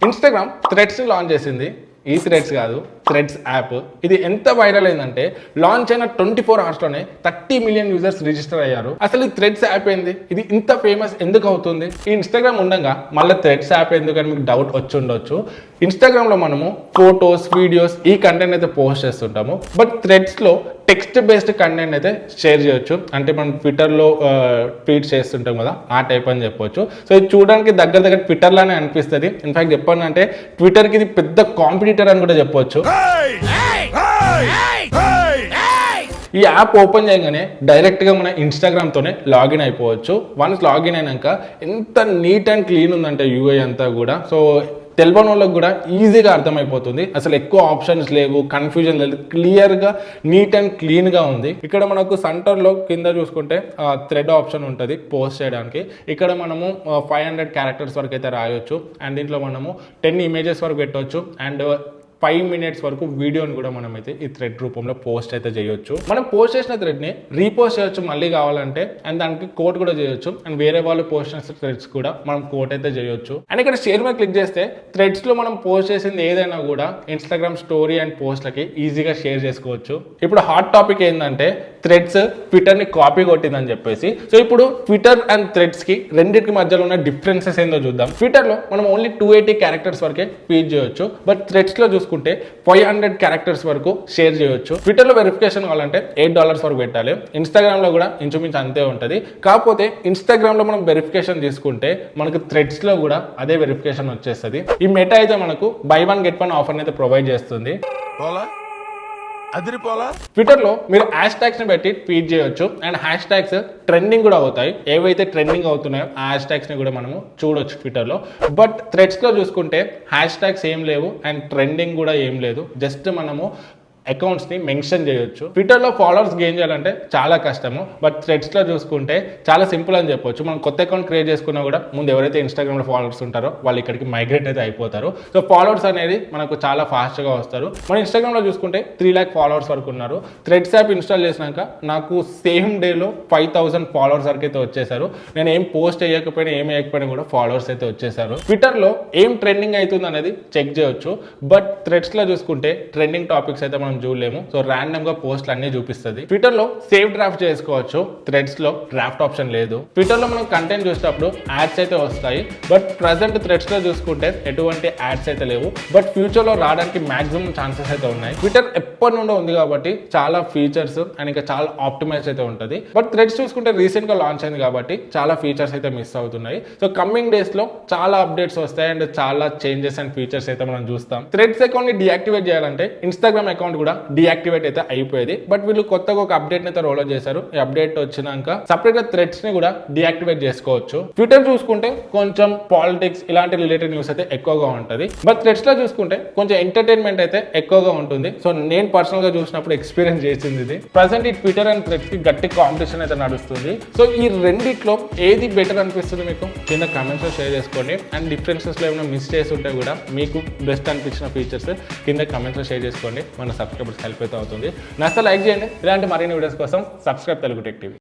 Instagram threads launch చేసింది. ఈ threads కాదు, థ్రెడ్స్ యాప్. ఇది ఎంత వైరల్ అయిందంటే లాంచ్ అయిన 24 అవర్స్లోనే 30 మిలియన్ యూజర్స్ రిజిస్టర్ అయ్యారు. అసలు ఈ థ్రెడ్స్ యాప్ ఏంది, ఇది ఇంత ఫేమస్ ఎందుకు అవుతుంది? ఈ ఇన్స్టాగ్రామ్ ఉండగా మళ్ళీ థ్రెడ్స్ యాప్ ఎందుకని మీకు డౌట్ వచ్చి ఉండొచ్చు. ఇన్స్టాగ్రామ్లో మనము ఫొటోస్, వీడియోస్ ఈ కంటెంట్ అయితే పోస్ట్ చేస్తుంటాము. బట్ థ్రెడ్స్లో టెక్స్ట్ బేస్డ్ కంటెంట్ అయితే షేర్ చేయొచ్చు. అంటే మనం ట్విట్టర్లో ట్వీట్ చేస్తుంటాం కదా, ఆ టైప్ అని చెప్పొచ్చు. సో ఇది చూడడానికి దగ్గర ట్విట్టర్ లానే అనిపిస్తుంది. ఇన్ఫాక్ట్ చెప్పాలంటే ట్విట్టర్కి ఇది పెద్ద కాంపిటీటర్ అని కూడా చెప్పొచ్చు. ఈ యాప్ ఓపెన్ చేయగానే డైరెక్ట్గా మన ఇన్స్టాగ్రామ్తోనే లాగిన్ అయిపోవచ్చు. వన్స్ లాగిన్ అయినాక ఎంత నీట్ అండ్ క్లీన్ ఉందంటే యూఐ అంతా కూడా. సో తెలియని వాళ్ళకి కూడా ఈజీగా అర్థమైపోతుంది. అసలు ఎక్కువ ఆప్షన్స్ లేవు, కన్ఫ్యూజన్ లేదు, క్లియర్గా నీట్ అండ్ క్లీన్గా ఉంది. ఇక్కడ మనకు సెంటర్లో కింద చూసుకుంటే థ్రెడ్ ఆప్షన్ ఉంటుంది పోస్ట్ చేయడానికి. ఇక్కడ మనము 500 క్యారెక్టర్స్ వరకు అయితే రాయొచ్చు. అండ్ దీంట్లో మనము 10 ఇమేజెస్ వరకు పెట్టవచ్చు. అండ్ 5 మినిట్స్ వరకు వీడియోని కూడా మనం అయితే ఈ థ్రెడ్ రూపంలో పోస్ట్ అయితే చేయొచ్చు. మనం పోస్ట్ చేసిన థ్రెడ్ని రీపోస్ట్ చేయొచ్చు మళ్ళీ కావాలంటే. అండ్ దానికి కోట్ కూడా చేయొచ్చు. అండ్ వేరే వాళ్ళు పోస్ట్ చేసిన థ్రెడ్స్ కూడా మనం కోట్ అయితే చేయొచ్చు. అండ్ ఇక్కడ షేర్ మీద క్లిక్ చేస్తే థ్రెడ్స్లో మనం పోస్ట్ చేసింది ఏదైనా కూడా ఇన్స్టాగ్రామ్ స్టోరీ అండ్ పోస్ట్లకి ఈజీగా షేర్ చేసుకోవచ్చు. ఇప్పుడు హాట్ టాపిక్ ఏంటంటే థ్రెడ్స్ ట్విట్టర్ని కాపీ కొట్టిందని చెప్పేసి. సో ఇప్పుడు ట్విట్టర్ అండ్ థ్రెడ్స్కి రెండింటికి మధ్యలో ఉన్న డిఫరెన్సెస్ ఏందో చూద్దాం. ట్విట్టర్లో మనం ఓన్లీ 280 క్యారెక్టర్స్ వరకే ఫీడ్ చేయొచ్చు. బట్ థ్రెడ్స్లో చూసుకుంటే 500 క్యారెక్టర్స్ వరకు షేర్ చేయొచ్చు. ట్విట్టర్లో వెరిఫికేషన్ కావాలంటే $8 వరకు పెట్టాలి. ఇన్స్టాగ్రామ్లో కూడా ఇంచుమించు అంతే ఉంటుంది. కాకపోతే ఇన్స్టాగ్రామ్లో మనం వెరిఫికేషన్ తీసుకుంటే మనకు థ్రెడ్స్లో కూడా అదే వెరిఫికేషన్ వచ్చేస్తుంది. ఈ మెటా అయితే మనకు బై 1 గెట్ 1 ఆఫర్ అయితే ప్రొవైడ్ చేస్తుంది. ట్విట్టర్లో మీరు హ్యాష్ ట్యాగ్స్ ని పెట్టి ట్వీట్ చేయొచ్చు. అండ్ హ్యాష్ ట్యాగ్స్ ట్రెండింగ్ కూడా అవుతాయి. ఏవైతే ట్రెండింగ్ అవుతున్నాయో ఆ హ్యాష్ ట్యాగ్స్ ని కూడా మనము చూడొచ్చు ట్విట్టర్లో. బట్ థ్రెడ్స్ లో చూసుకుంటే హ్యాష్ ట్యాగ్స్ ఏం లేవు అండ్ ట్రెండింగ్ కూడా ఏం లేదు. జస్ట్ మనము అకౌంట్స్ని మెన్షన్ చేయొచ్చు. ట్విట్టర్లో ఫాలోవర్స్ గెయిన్ చేయాలంటే చాలా కష్టము. బట్ థ్రెడ్స్లో చూసుకుంటే చాలా సింపుల్ అని చెప్పొచ్చు. మనం కొత్త అకౌంట్ క్రియేట్ చేసుకున్నా కూడా ముందు ఎవరైతే ఇన్స్టాగ్రామ్లో ఫాలోవర్స్ ఉంటారో వాళ్ళు ఇక్కడికి మైగ్రేట్ అయితే అయిపోతారు. సో ఫాలోవర్స్ అనేది మనకు చాలా ఫాస్ట్గా వస్తారు. మన ఇన్స్టాగ్రామ్లో చూసుకుంటే 3 lakh ఫాలోవర్స్ వరకు ఉన్నారు. థ్రెడ్స్ యాప్ ఇన్స్టాల్ చేసినాక నాకు సేమ్ డేలో 5000 ఫాలోవర్స్ వరకు అయితే వచ్చేసారు. నేను ఏం పోస్ట్ చేయకపోయినా ఏం వేయకపోయినా కూడా ఫాలోవర్స్ అయితే వచ్చేసారు. ట్విట్టర్లో ఏం ట్రెండింగ్ అవుతుంది అనేది చెక్ చేయొచ్చు. బట్ థ్రెడ్స్లో చూసుకుంటే ట్రెండింగ్ టాపిక్స్ అయితే మనం చూడలేము. సో ర్యాండమ్ గా పోస్ట్లు అన్ని చూపిస్తుంది. ట్విట్టర్ లో సేవ్ డ్రాఫ్ట్ చేసుకోవచ్చు. థ్రెడ్స్ లో డ్రాఫ్ట్ ఆప్షన్ లేదు. ట్విట్టర్ లో మనం కంటెంట్ చూసేటప్పుడు యాడ్స్ అయితే వస్తాయి. బట్ ప్రజెంట్ థ్రెడ్స్ లో చూసుకుంటే ఎటువంటి యాడ్స్ అయితే లేవు. బట్ ఫ్యూచర్ లో రావడానికి మాక్సిమం ఛాన్సెస్ అయితే ఉన్నాయి. ట్విట్టర్ ఎప్పటి నుండో ఉంది కాబట్టి చాలా ఫీచర్స్ అండ్ ఇంకా చాలా ఆప్టిమైజ్ అయితే ఉంటుంది. బట్ థ్రెడ్స్ చూసుకుంటే రీసెంట్ గా లాంచ్ అయింది కాబట్టి చాలా ఫీచర్స్ అయితే మిస్ అవుతున్నాయి. సో కమింగ్ డేస్ లో చాలా అప్డేట్స్ వస్తాయి అండ్ చాలా చేంజెస్ అండ్ ఫీచర్స్ అయితే మనం చూస్తాం. థ్రెడ్స్ అకౌంట్ ని డియాక్టివేట్ చేయాలంటే ఇన్స్టాగ్రామ్ అకౌంట్ కూడా డియాక్టివేట్ అయితే అయిపోయేది. బట్ వీళ్ళు కొత్తగా ఒక అప్డేట్ అయితే రోల్ అవుట్ చేశారు. ఈ అప్డేట్ వచ్చినాక సపరేట్ గా థ్రెడ్స్ ని కూడా డియాక్టివేట్ చేసుకోవచ్చు. ట్విట్టర్ చూసుకుంటే కొంచెం పాలిటిక్స్ ఇలాంటి రిలేటెడ్ న్యూస్ అయితే ఎక్కువగా ఉంటుంది. బట్ థ్రెడ్స్ లో చూసుకుంటే కొంచెం ఎంటర్టైన్మెంట్ అయితే ఎక్కువగా ఉంటుంది. సో నేను పర్సనల్ గా చూసినప్పుడు ఎక్స్పీరియన్స్ చేసింది ఇది. ప్రజెంట్ ఈ ట్విట్టర్ అండ్ థ్రెడ్స్ కి గట్టి కాంపిటీషన్ అయితే నడుస్తుంది. సో ఈ రెండిట్లో ఏది బెటర్ అనిపిస్తుంది మీకు కింద కామెంట్స్ లో షేర్ చేసుకోండి. అండ్ డిఫరెన్సెస్ లో ఏమైనా మిస్ చేసి ఉంటే కూడా మీకు బెస్ట్ అనిపించిన ఫీచర్స్ కింద కామెంట్స్ లో షేర్ చేసుకోండి. మన సబ్స్క్రైబర్స్ హెల్ప్ అయితే అవుతుంది. నచ్చితే లైక్ చేయండి. ఇలాంటి మరిన్ని వీడియోస్ కోసం సబ్స్క్రైబ్ తెలుగు టెక్ టీవీ.